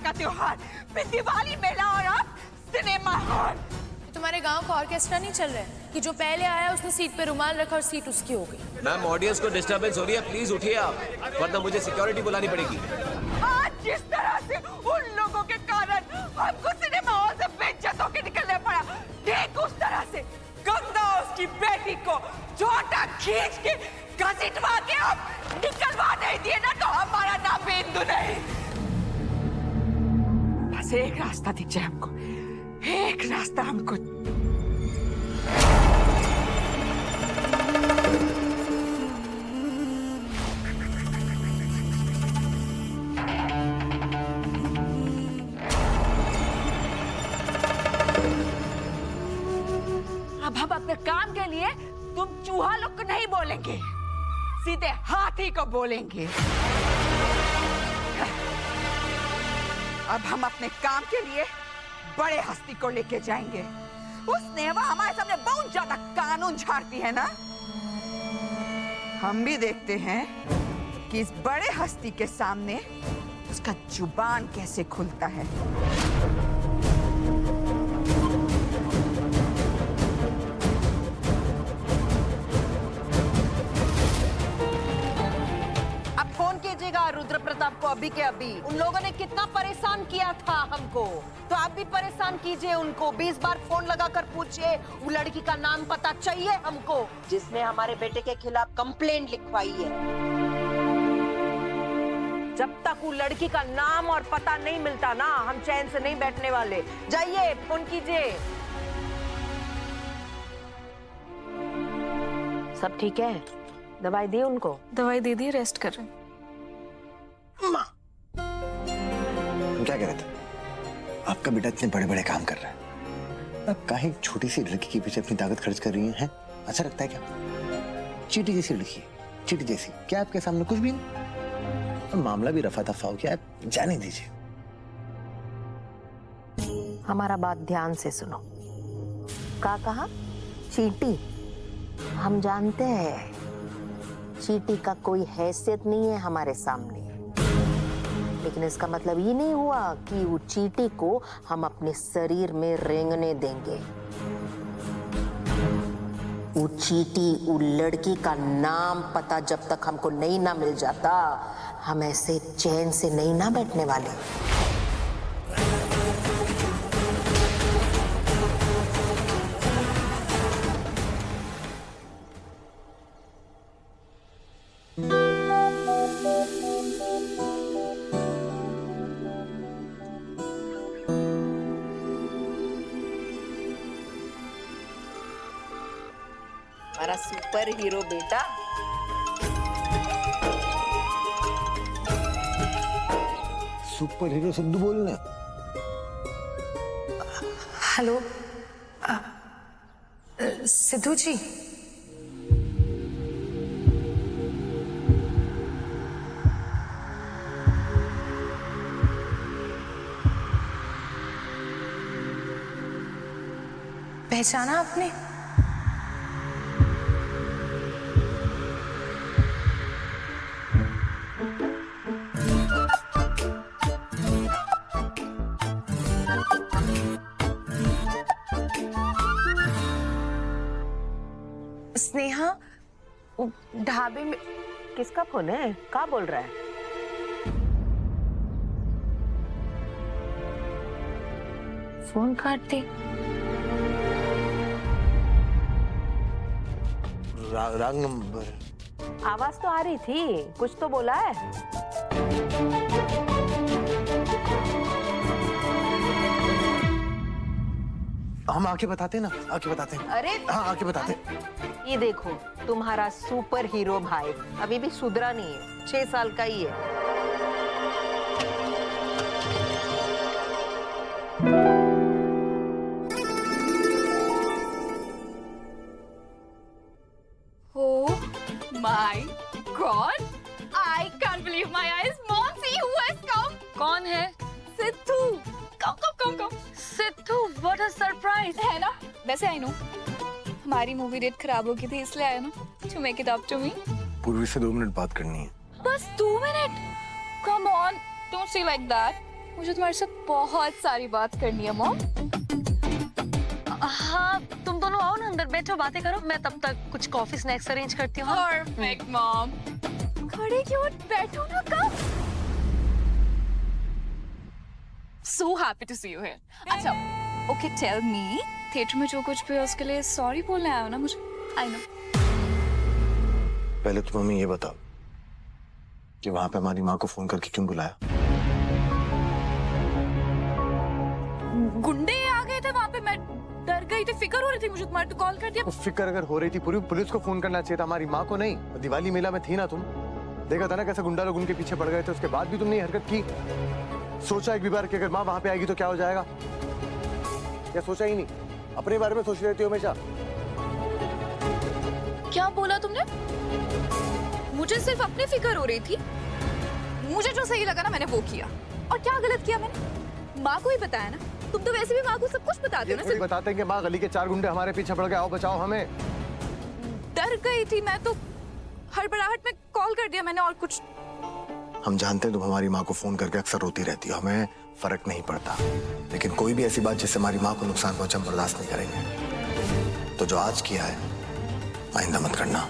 का त्योहार, फिर दिवाली मेला और अब सिनेमा हॉल। तुम्हारे गांव का ऑर्केस्ट्रा नहीं चल रहा है कि जो पहले आया उसने सीट पे रुमाल रखा और सीट उसकी हो गई। मैम ऑडियंस को डिस्टरबेंस हो रही है, प्लीज उठिए आप, वरना मुझे सिक्योरिटी बुलानी पड़ेगी। आज जिस तरह से उन लोगों के कारण हमको सिनेमा हॉल से बेइज्जत होके निकलना पड़ा, ठीक उस तरह से गंगा उसकी बेटी को छोटा खींच के घसीटवा के अब निकलवा नहीं दिए ना, तो हमारा नाम बिंदु नहीं। बस एक रास्ता दिख जाए हमको, एक रास्ता हमको। अब हम अपने काम के लिए तुम चूहा लोग को नहीं बोलेंगे, सीधे हाथी को बोलेंगे। अब हम अपने काम के लिए बड़े हस्ती को लेके जाएंगे। उस नेवा हमारे सामने बहुत ज्यादा कानून झाड़ती है ना, हम भी देखते हैं कि इस बड़े हस्ती के सामने उसका जुबान कैसे खुलता है। अब फोन कीजिएगा रुद्र प्रताप को अभी के अभी। उन लोगों ने कितना परेशान किया था हमको, तो आप भी परेशान कीजिए उनको। 20 बार फोन लगाकर पूछिए, वो लड़की का नाम पता चाहिए हमको जिसने हमारे बेटे के खिलाफ कंप्लेंट लिखवाई है। जब तक वो लड़की का नाम और पता नहीं मिलता ना, हम चैन से नहीं बैठने वाले। जाइए फोन कीजिए। सब ठीक है? दवाई दी उनको? दवाई दे दी, रेस्ट कर रहे हैं। तुम क्या कह रहे थे? आपका बेटा इतने बड़े बड़े काम कर रहा है, अब काहे छोटी सी लड़की के पीछे अपनी ताकत खर्च कर रही हैं? अच्छा लगता है क्या? चीटी जैसी लड़की है, चीटी जैसी। क्या आपके सामने कुछ भी नहीं? अब मामला भी रफा दफा हो गया, आप जाने दीजिए। हमारा बात ध्यान से सुनो। क्या कहा? चीटी? हम जानते हैं चीटी का कोई हैसियत नहीं है हमारे सामने, लेकिन इसका मतलब ये नहीं हुआ कि वो चीटी को हम अपने शरीर में रेंगने देंगे। वो चीटी, वो लड़की का नाम पता जब तक हमको नहीं ना मिल जाता, हम ऐसे चैन से नहीं ना बैठने वाले। हमारा सुपर हीरो बेटा सुपर हीरो सिद्धू बोलना। हेलो सिद्धू जी, पहचाना आपने? स्नेहा, ढाबे में। किसका फोन है? क्या बोल रहा है? फोन काट दी। रंग नंबर। आवाज तो आ रही थी, कुछ तो बोला है। हम आके बताते ना, आके बताते हैं। अरे हाँ, आके बताते। ये देखो, तुम्हारा सुपर हीरो भाई अभी भी सुधरा नहीं है, 6 साल का ही है। Oh my God! I can't believe my eyes. Mom, see who has come. कौन है? Sidhu. Come. Sidhu, what a surprise. है ना? वैसे I know. हमारी मूवी डेट खराब हो गई थी, इसलिए आया ना. To make it up to me. पूर्वी से 2 मिनट बात करनी है. बस 2 minute? Come on, don't say like that. मुझे तुम्हारे साथ बहुत सारी बात करनी है मॉम। हाँ, तुम दोनों आओ ना, अंदर बैठो, बातें करो। मैं तब तक कुछ कॉफी स्नैक्स अरेंज करती हूँ। Perfect mom. खड़े क्यों, बैठो ना कब। So happy to see you here. अच्छा, okay, tell me, थिएटर में जो कुछ भी है उसके लिए सॉरी बोलने आया हो ना मुझे? I know. पहले तुम हमें ये बताओ कि वहां पे हमारी माँ को फोन करके क्यों बुलाया? गुंडे आ गए थे वहां पे, मैं डर गई थी, फिक्र हो रही थी मुझे, तुम्हारे तो कॉल कर दिया। फिक्र अगर हो रही थी पूरी पुलिस को फोन करना चाहिए था, हमारी माँ को नहीं। दिवाली मेला में थी ना तुम, देखा था ना कैसे गुंडा लोग उनके पीछे पड़ गए थे, उसके बाद भी तुमने ये हरकत की। सोचा एक भी बार कि अगर माँ वहां पे आएगी तो क्या हो जाएगा? क्या सोचा ही नहीं? अपने बारे में सोच रहती हो हमेशा। क्या बोला तुमने? मुझे सिर्फ अपनी फिक्र हो रही थी, मुझे जो सही लगा ना मैंने वो किया। और क्या गलत किया मैंने? माँ को ही बताया ना, तुम तो वैसे भी माँ को सब कुछ बताते हो ना। सिर्फ बताते हैं कि माँ गली के 4 गुंडे हमारे पीछे पड़ गए, आओ बचाओ हमें। डर गई थी मैं तो, हड़बड़ाहट में कॉल कर दिया मैंने, और कुछ। हम जानते हैं तुम हमारी माँ को फोन करके अक्सर रोती रहती हो, हमें फर्क नहीं पड़ता, लेकिन कोई भी ऐसी बात जिससे हमारी माँ को नुकसान पहुंचे हम बर्दाश्त नहीं करेंगे। तो जो आज किया है आइंदा मत करना।